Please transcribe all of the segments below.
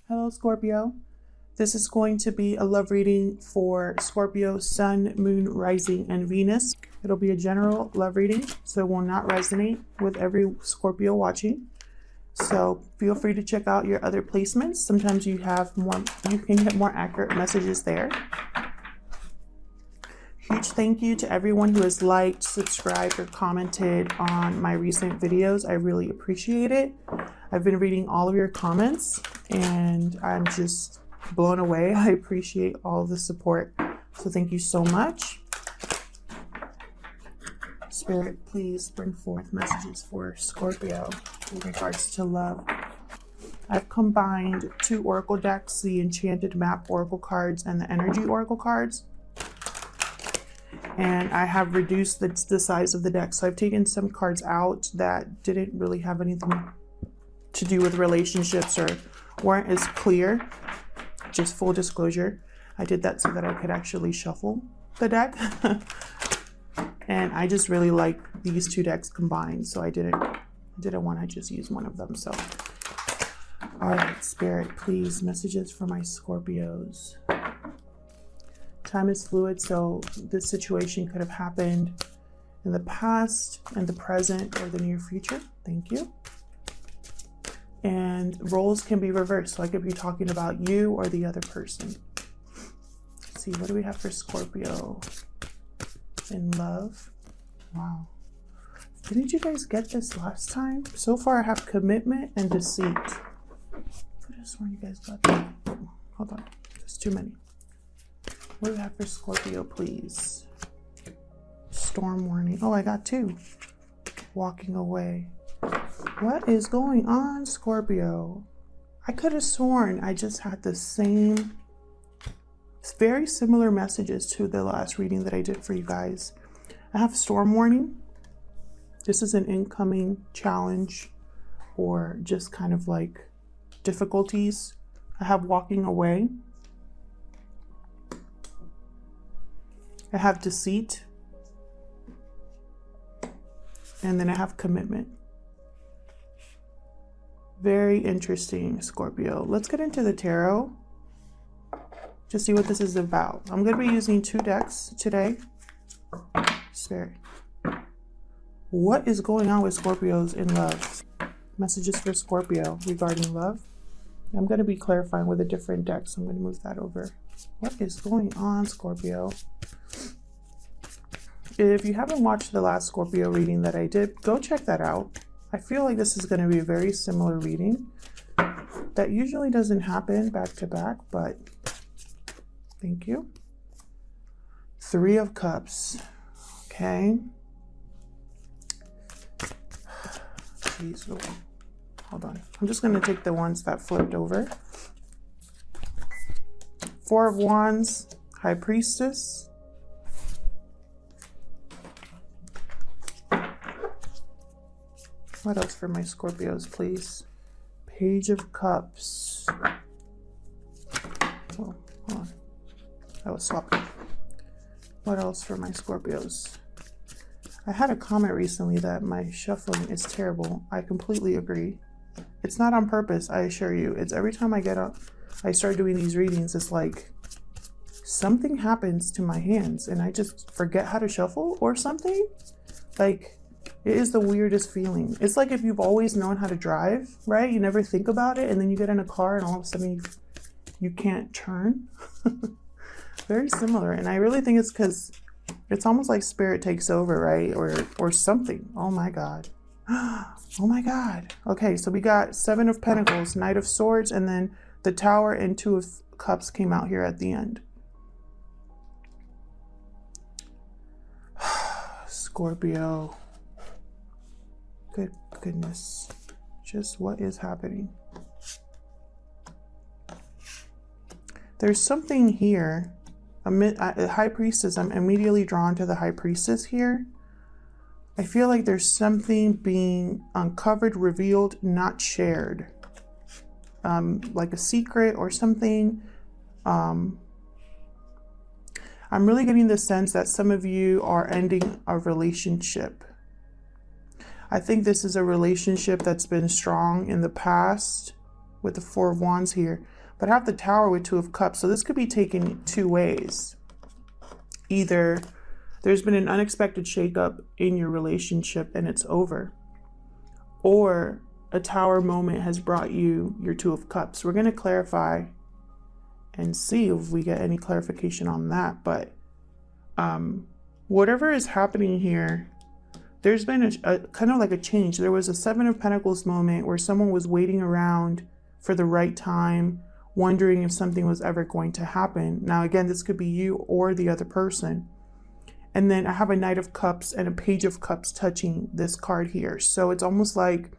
Hello, Scorpio. This is going to be a love reading for Scorpio, Sun, Moon, Rising, and Venus. It'll be a general love reading, so it will not resonate with every Scorpio watching. So feel free to check out your other placements. Sometimes you can get more accurate messages there. Huge thank you to everyone who has liked, subscribed, or commented on my recent videos. I really appreciate it. I've been reading all of your comments and I'm just blown away. I appreciate all the support. So thank you so much. Spirit, please bring forth messages for Scorpio in regards to love. I've combined 2 oracle decks, the Enchanted Map oracle cards and the Energy oracle cards. And I have reduced the size of the deck. So I've taken some cards out that didn't really have anything to do with relationships or weren't as clear. Just full disclosure, I did that so that I could actually shuffle the deck. And I just really like these 2 decks combined, so I didn't want to just use one of them. So all right, Spirit, please, messages for my Scorpios. Time is fluid, so this situation could have happened in the past, in the present, or the near future. Thank you. And roles can be reversed, so I could be talking about you or the other person. Let's see, what do we have for Scorpio in love? Wow. Didn't you guys get this last time? So far I have commitment and deceit. I could have sworn you guys got that. Oh, hold on, there's too many. What do we have for Scorpio, please? Storm warning. Oh, I got 2. Walking away. What is going on, Scorpio? I could have sworn I just had the same, very similar messages to the last reading that I did for you guys. I have storm warning. This is an incoming challenge or just kind of like difficulties. I have walking away. I have deceit. And then I have commitment. Very interesting, Scorpio. Let's get into the tarot to see what this is about. I'm going to be using 2 decks today. Spirit, what is going on with Scorpios in love? Messages for Scorpio regarding love. I'm going to be clarifying with a different deck, so I'm going to move that over. What is going on, Scorpio? If you haven't watched the last Scorpio reading that I did, go check that out. I feel like this is going to be a very similar reading. That usually doesn't happen back to back, but thank you. 3 of Cups. Okay. Jeez, hold on. I'm just going to take the ones that flipped over. 4 of Wands, High Priestess. What else for my Scorpios, please? Page of Cups. Oh, hold on. I was swapping. What else for my Scorpios? I had a comment recently that my shuffling is terrible. I completely agree. It's not on purpose, I assure you. It's every time I get up, I start doing these readings, it's like something happens to my hands and I just forget how to shuffle or something. Like, it is the weirdest feeling. It's like if you've always known how to drive, right? You never think about it, and then you get in a car and all of a sudden you can't turn. Very similar. And I really think it's because it's almost like spirit takes over, right? Or something. Oh my God. Oh my God. Okay, so we got 7 of Pentacles, Knight of Swords, and then the Tower and 2 of Cups came out here at the end. Scorpio. Good goodness. Just what is happening? There's something here. A High Priestess. I'm immediately drawn to the High Priestess here. I feel like there's something being uncovered, revealed, not shared. Like a secret or something. I'm really getting the sense that some of you are ending a relationship. I think this is a relationship that's been strong in the past with the Four of Wands here. But I have the Tower with Two of Cups. So this could be taken two ways. Either there's been an unexpected shakeup in your relationship and it's over, or a Tower moment has brought you your Two of Cups. We're going to clarify and see if we get any clarification on that. But whatever is happening here, there's been a kind of like a change. There was a Seven of Pentacles moment where someone was waiting around for the right time, wondering if something was ever going to happen. Now, again, this could be you or the other person. And then I have a Knight of Cups and a Page of Cups touching this card here. So it's almost like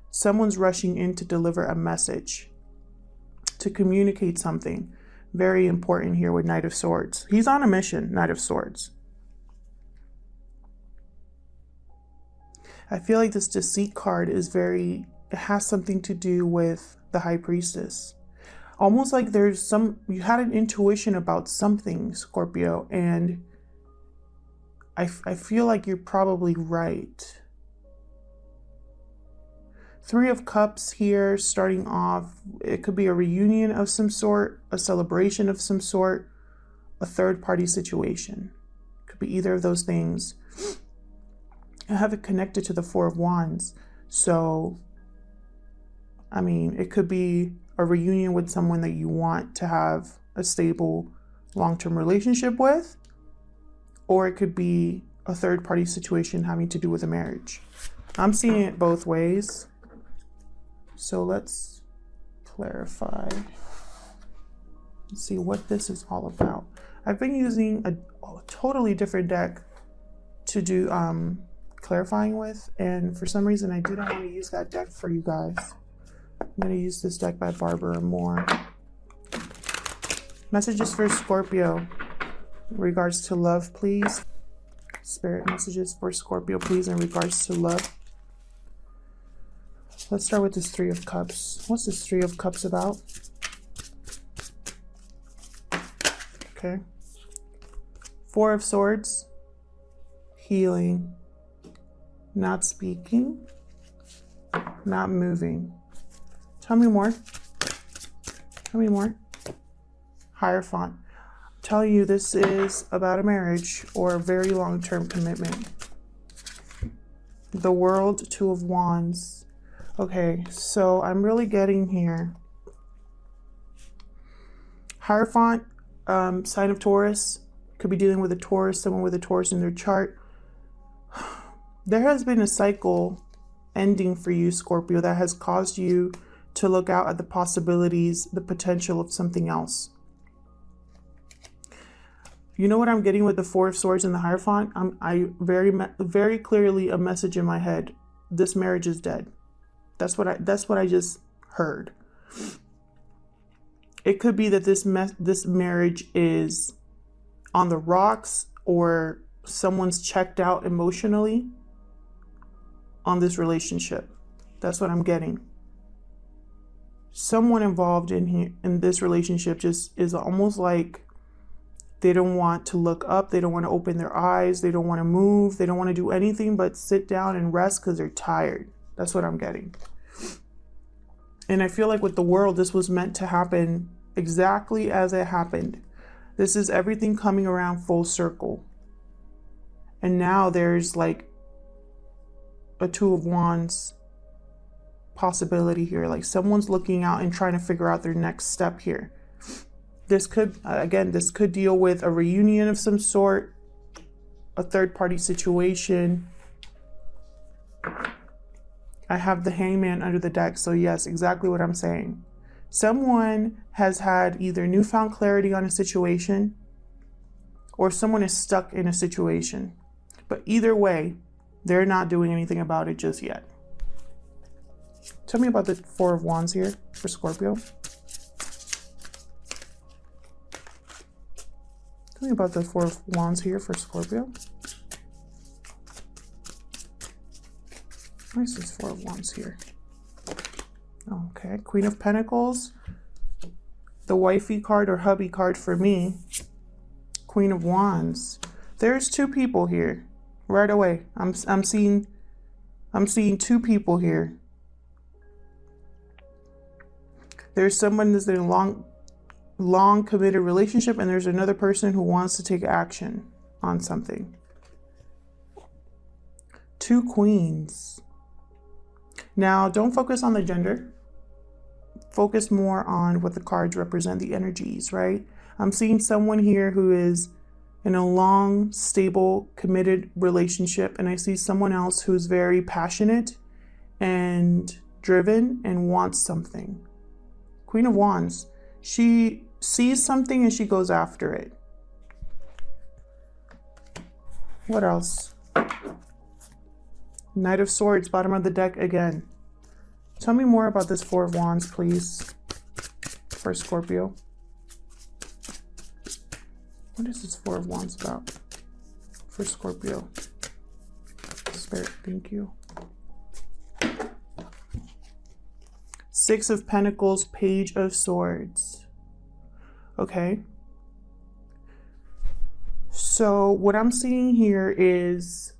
someone's rushing in to deliver a message, to communicate something. Very important here with Knight of Swords. He's on a mission, Knight of Swords. I feel like this Deceit card is it has something to do with the High Priestess. Almost like you had an intuition about something, Scorpio, and I feel like you're probably right. Three of Cups here, starting off, it could be a reunion of some sort, a celebration of some sort, a third-party situation. Could be either of those things. I have it connected to the Four of Wands. So, I mean, it could be a reunion with someone that you want to have a stable long-term relationship with, or it could be a third-party situation having to do with a marriage. I'm seeing it both ways. So let's clarify. Let's see what this is all about. I've been using a totally different deck to do clarifying with, and for some reason I didn't want to use that deck for you guys. I'm going to use this deck by Barbara Moore. Messages for Scorpio in regards to love, please. Spirit messages for Scorpio, please, in regards to love. Let's start with this Three of Cups. What's this Three of Cups about? Okay. Four of Swords. Healing. Not speaking. Not moving. Tell me more. Tell me more. Hierophant. I'm telling you, this is about a marriage or a very long-term commitment. The World, Two of Wands. Okay, so I'm really getting here. Hierophant, sign of Taurus. Could be dealing with a Taurus, someone with a Taurus in their chart. There has been a cycle ending for you, Scorpio, that has caused you to look out at the possibilities, the potential of something else. You know what I'm getting with the Four of Swords and the Hierophant? I very clearly a message in my head. This marriage is dead. That's what I just heard. It could be that this marriage is on the rocks, or someone's checked out emotionally on this relationship. That's what I'm getting. Someone involved in this relationship just is almost like they don't want to look up. They don't want to open their eyes. They don't want to move. They don't want to do anything but sit down and rest because they're tired. That's what I'm getting. And I feel like with the World, this was meant to happen exactly as it happened. This is everything coming around full circle. And now there's like a Two of Wands possibility here. Like someone's looking out and trying to figure out their next step here. This could, again, this could deal with a reunion of some sort, a third-party situation. I have the Hangman under the deck, so yes, exactly what I'm saying. Someone has had either newfound clarity on a situation, or someone is stuck in a situation. But either way, they're not doing anything about it just yet. Tell me about the Four of Wands here for Scorpio. Tell me about the Four of Wands here for Scorpio. Why is this Four of Wands here? Okay, Queen of Pentacles. The wifey card or hubby card for me. Queen of Wands. There's two people here. Right away. I'm seeing two people here. There's someone that's in a long committed relationship, and there's another person who wants to take action on something. 2 queens. Now, don't focus on the gender. Focus more on what the cards represent, the energies, right? I'm seeing someone here who is in a long, stable, committed relationship, and I see someone else who's very passionate and driven and wants something. Queen of Wands. She sees something and she goes after it. What else? Knight of Swords, bottom of the deck again. Tell me more about this 4 of Wands, please, for Scorpio. What is this 4 of Wands about for Scorpio? Spirit, thank you. 6 of Pentacles, Page of Swords. Okay. So what I'm seeing here is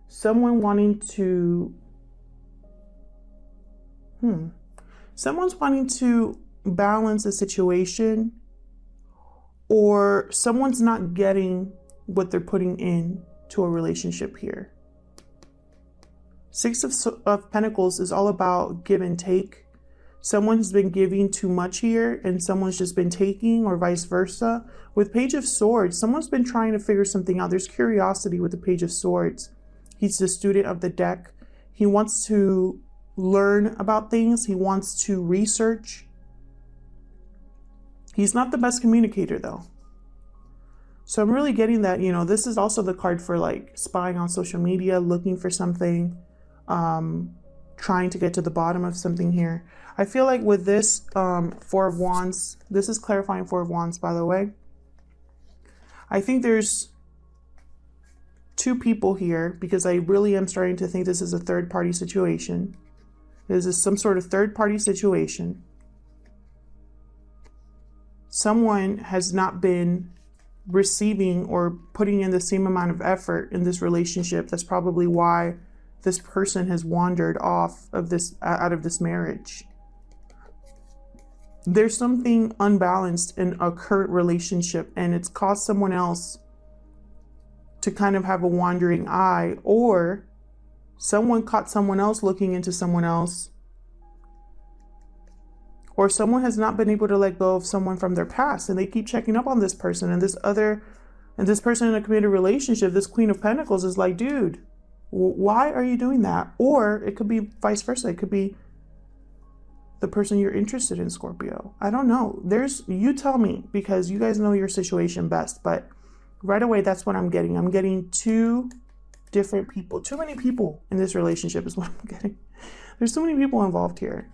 someone wanting to someone's wanting to balance a situation, or someone's not getting what they're putting in to a relationship here. 6 of Pentacles is all about give and take. Someone's been giving too much here and someone's just been taking, or vice versa. With Page of Swords, someone's been trying to figure something out. There's curiosity with the Page of Swords. He's the student of the deck. He wants to learn about things. He wants to research. He's not the best communicator though. So I'm really getting that, you know, this is also the card for like spying on social media, looking for something, trying to get to the bottom of something here. I feel like with this 4 of Wands, this is clarifying 4 of Wands, by the way. I think there's 2 people here, because I really am starting to think this is a third-party situation. This is some sort of third-party situation. Someone has not been receiving or putting in the same amount of effort in this relationship. That's probably why this person has wandered off of this, out of this marriage. There's something unbalanced in a current relationship, and it's caused someone else to kind of have a wandering eye, or someone caught someone else looking into someone else, or someone has not been able to let go of someone from their past and they keep checking up on this person, and this person in a committed relationship, this Queen of Pentacles, is like, dude, why are you doing that? Or it could be vice versa. It could be the person you're interested in, Scorpio. I don't know. You tell me, because you guys know your situation best, but right away, that's what I'm getting. I'm getting 2 different people. Too many people in this relationship is what I'm getting. There's so many people involved here.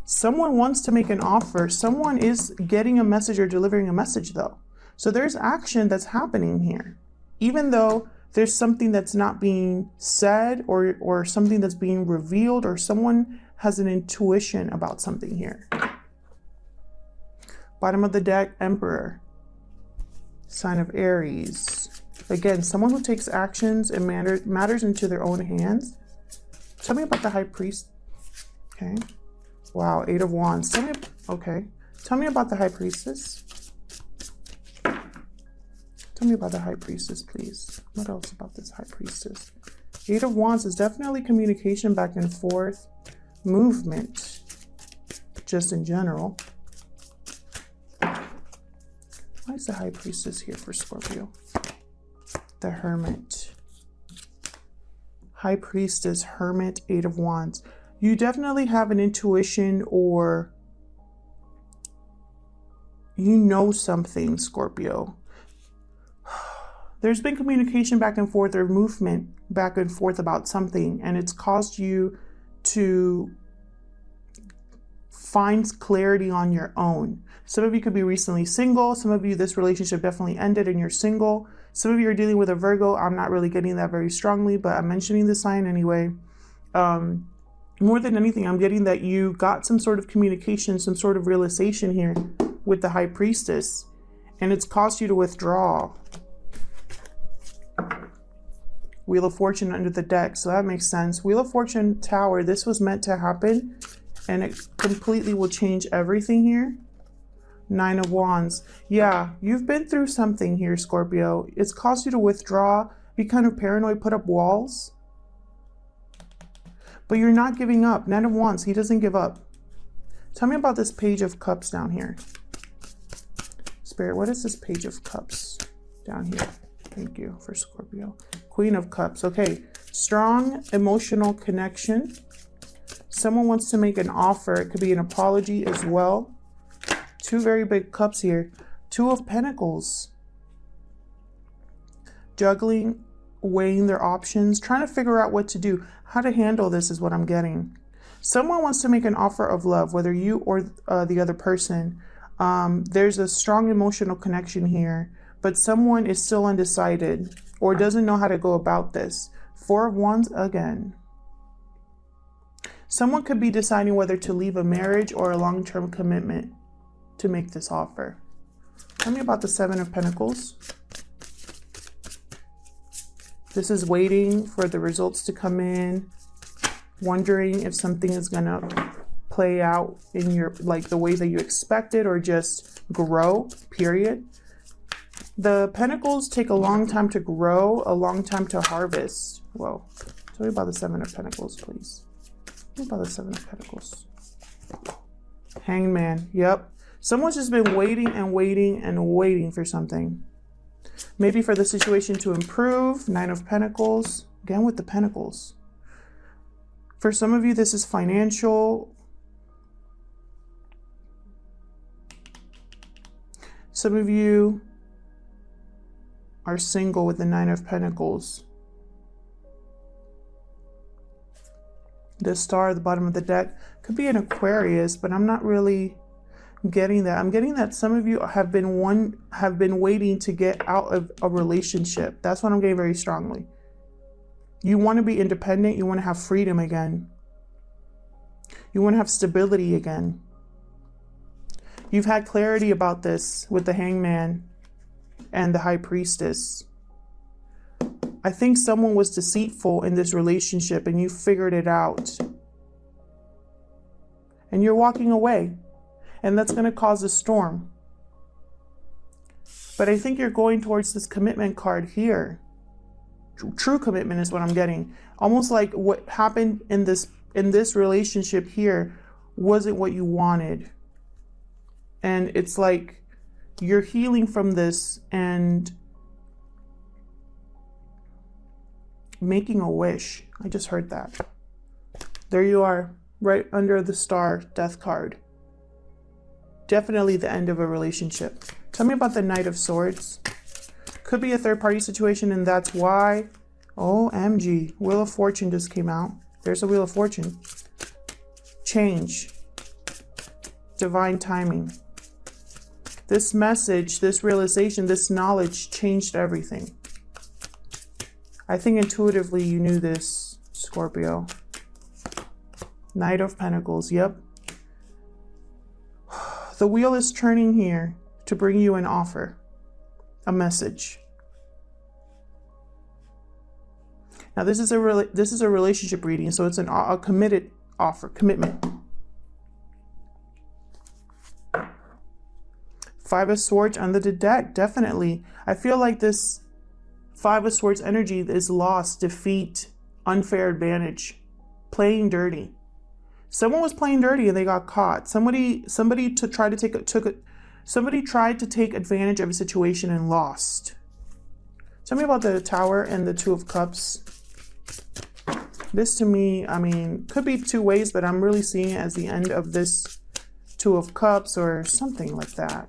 Someone wants to make an offer. Someone is getting a message or delivering a message, though. So there's action that's happening here. Even though there's something that's not being said, or something that's being revealed, or someone has an intuition about something here. Bottom of the deck, Emperor. Sign of Aries. Again, someone who takes actions and matters into their own hands. Tell me about the High Priest. Okay. Wow, 8 of Wands. Okay. Tell me about the High Priestess. Tell me about the High Priestess, please. What else about this High Priestess? 8 of Wands is definitely communication back and forth, movement, just in general. Why is the High Priestess here for Scorpio? The Hermit. High Priestess, Hermit, 8 of Wands. You definitely have an intuition, or you know something, Scorpio. There's been communication back and forth, or movement back and forth about something, and it's caused you to find clarity on your own. Some of you could be recently single. Some of you, this relationship definitely ended and you're single. Some of you are dealing with a Virgo. I'm not really getting that very strongly, but I'm mentioning the sign anyway. More than anything, I'm getting that you got some sort of communication, some sort of realization here with the High Priestess, and it's caused you to withdraw. Wheel of Fortune under the deck, so that makes sense. Wheel of Fortune, Tower, this was meant to happen, and it completely will change everything here. Nine of Wands. Yeah, you've been through something here, Scorpio. It's caused you to withdraw, be kind of paranoid, put up walls. But you're not giving up. Nine of Wands, he doesn't give up. Tell me about this Page of Cups down here. Spirit, what is this Page of Cups down here? Thank you for Scorpio. Queen of Cups. Okay. Strong emotional connection. Someone wants to make an offer. It could be an apology as well. Two very big cups here. Two of Pentacles. Juggling, weighing their options, trying to figure out what to do. How to handle this is what I'm getting. Someone wants to make an offer of love, whether you or the other person. There's a strong emotional connection here, but someone is still undecided or doesn't know how to go about this. Four of Wands again. Someone could be deciding whether to leave a marriage or a long-term commitment to make this offer. Tell me about the Seven of Pentacles. This is waiting for the results to come in, wondering if something is gonna play out in your, like the way that you expected, or just grow, period. The Pentacles take a long time to grow, a long time to harvest. Whoa. Tell me about the Seven of Pentacles, please. Tell me about the Seven of Pentacles. Hanged Man. Yep. Someone's just been waiting and waiting and waiting for something. Maybe for the situation to improve. Nine of Pentacles. Again with the Pentacles. For some of you, this is financial. Some of you are single with the Nine of Pentacles. The Star at the bottom of the deck could be an Aquarius, but I'm not really getting that. I'm getting that some of you have been waiting to get out of a relationship. That's what I'm getting very strongly. You want to be independent. You want to have freedom again. You want to have stability again. You've had clarity about this with the Hangman and the High Priestess. I think someone was deceitful in this relationship and you figured it out. And you're walking away. And that's going to cause a storm. But I think you're going towards this commitment card here. True commitment is what I'm getting. Almost like what happened in this relationship here wasn't what you wanted. And it's like you're healing from this and making a wish. I just heard that. There you are, right under the Star, Death card. Definitely the end of a relationship. Tell me about the Knight of Swords. Could be a third-party situation, and that's why. OMG. Wheel of Fortune just came out. There's a Wheel of Fortune. Change. Divine timing. This message, this realization, this knowledge changed everything. I think intuitively you knew this, Scorpio. Knight of Pentacles, yep. The wheel is turning here to bring you an offer, a message. Now this is a relationship reading, so it's a committed offer, commitment. Five of Swords under the deck, definitely. I feel like this Five of Swords energy is loss, defeat, unfair advantage, playing dirty. Someone was playing dirty and they got caught. Somebody tried to take advantage of a situation and lost. Tell me about the Tower and the Two of Cups. This to me, I mean, could be two ways, but I'm really seeing it as the end of this Two of Cups or something like that.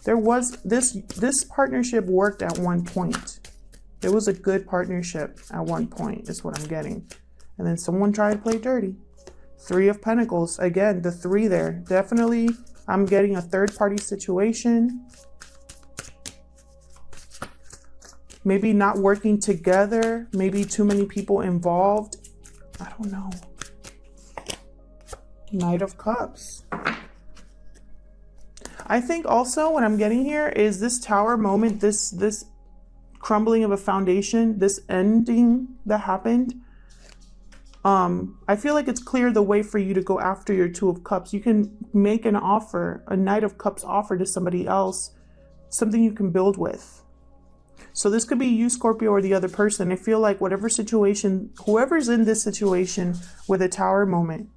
There was this partnership worked at one point. It was a good partnership at one point is what I'm getting. And then someone tried to play dirty. Three of Pentacles. Again, the three there. Definitely, I'm getting a third-party situation. Maybe not working together. Maybe too many people involved. I don't know. Knight of Cups. I think also what I'm getting here is this Tower moment, this crumbling of a foundation, this ending that happened, I feel like it's clear the way for you to go after your Two of Cups. You can make an offer, a Knight of Cups offer to somebody else, something you can build with. So this could be you, Scorpio, or the other person. I feel like whatever situation, whoever's in this situation with a Tower moment,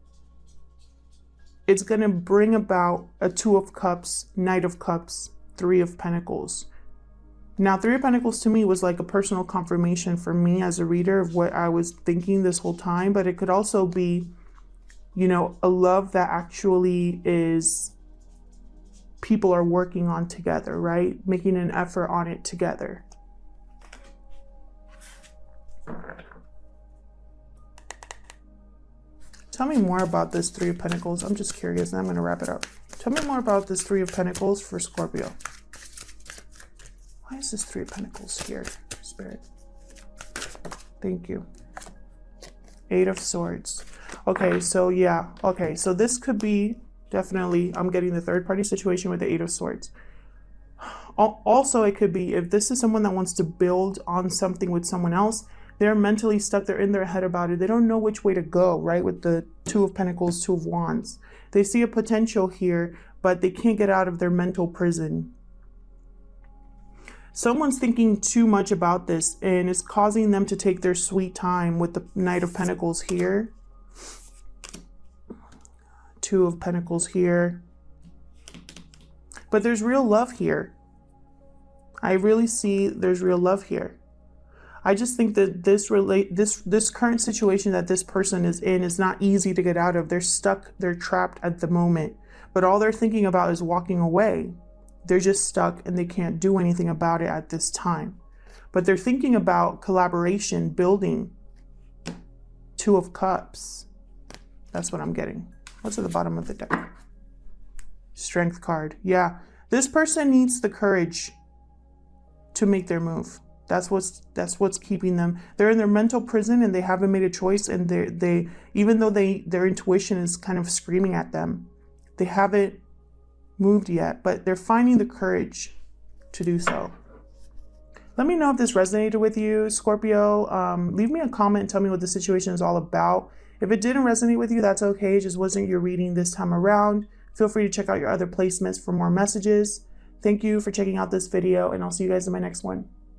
it's going to bring about a Two of Cups, Knight of Cups, Three of Pentacles. Now, Three of Pentacles to me was like a personal confirmation for me as a reader of what I was thinking this whole time. But it could also be, you know, a love that actually is people are working on together, right? Making an effort on it together. Tell me more about this Three of Pentacles. I'm just curious, and I'm going to wrap it up. Tell me more about this Three of Pentacles for Scorpio. Why is this Three of Pentacles here, Spirit? Thank you. Eight of Swords. Okay, so yeah. Okay, so this could be definitely, I'm getting the third party situation with the Eight of Swords. Also, it could be if this is someone that wants to build on something with someone else, they're mentally stuck. They're in their head about it. They don't know which way to go, right? With the Two of Pentacles, Two of Wands. They see a potential here, but they can't get out of their mental prison. Someone's thinking too much about this and it's causing them to take their sweet time with the Knight of Pentacles here. Two of Pentacles here. But there's real love here. I really see there's real love here. I just think that this current situation that this person is in is not easy to get out of. They're stuck, they're trapped at the moment. But all they're thinking about is walking away. They're just stuck and they can't do anything about it at this time. But they're thinking about collaboration, building. Two of Cups. That's what I'm getting. What's at the bottom of the deck? Strength card. Yeah. This person needs the courage to make their move. That's what's keeping them. They're in their mental prison and they haven't made a choice, and they even though their intuition is kind of screaming at them, they haven't moved yet, but they're finding the courage to do so. Let me know if this resonated with you, Scorpio. Leave me a comment and tell me what the situation is all about. If it didn't resonate with you, that's okay. It just wasn't your reading this time around. Feel free to check out your other placements for more messages. Thank you for checking out this video, and I'll see you guys in my next one.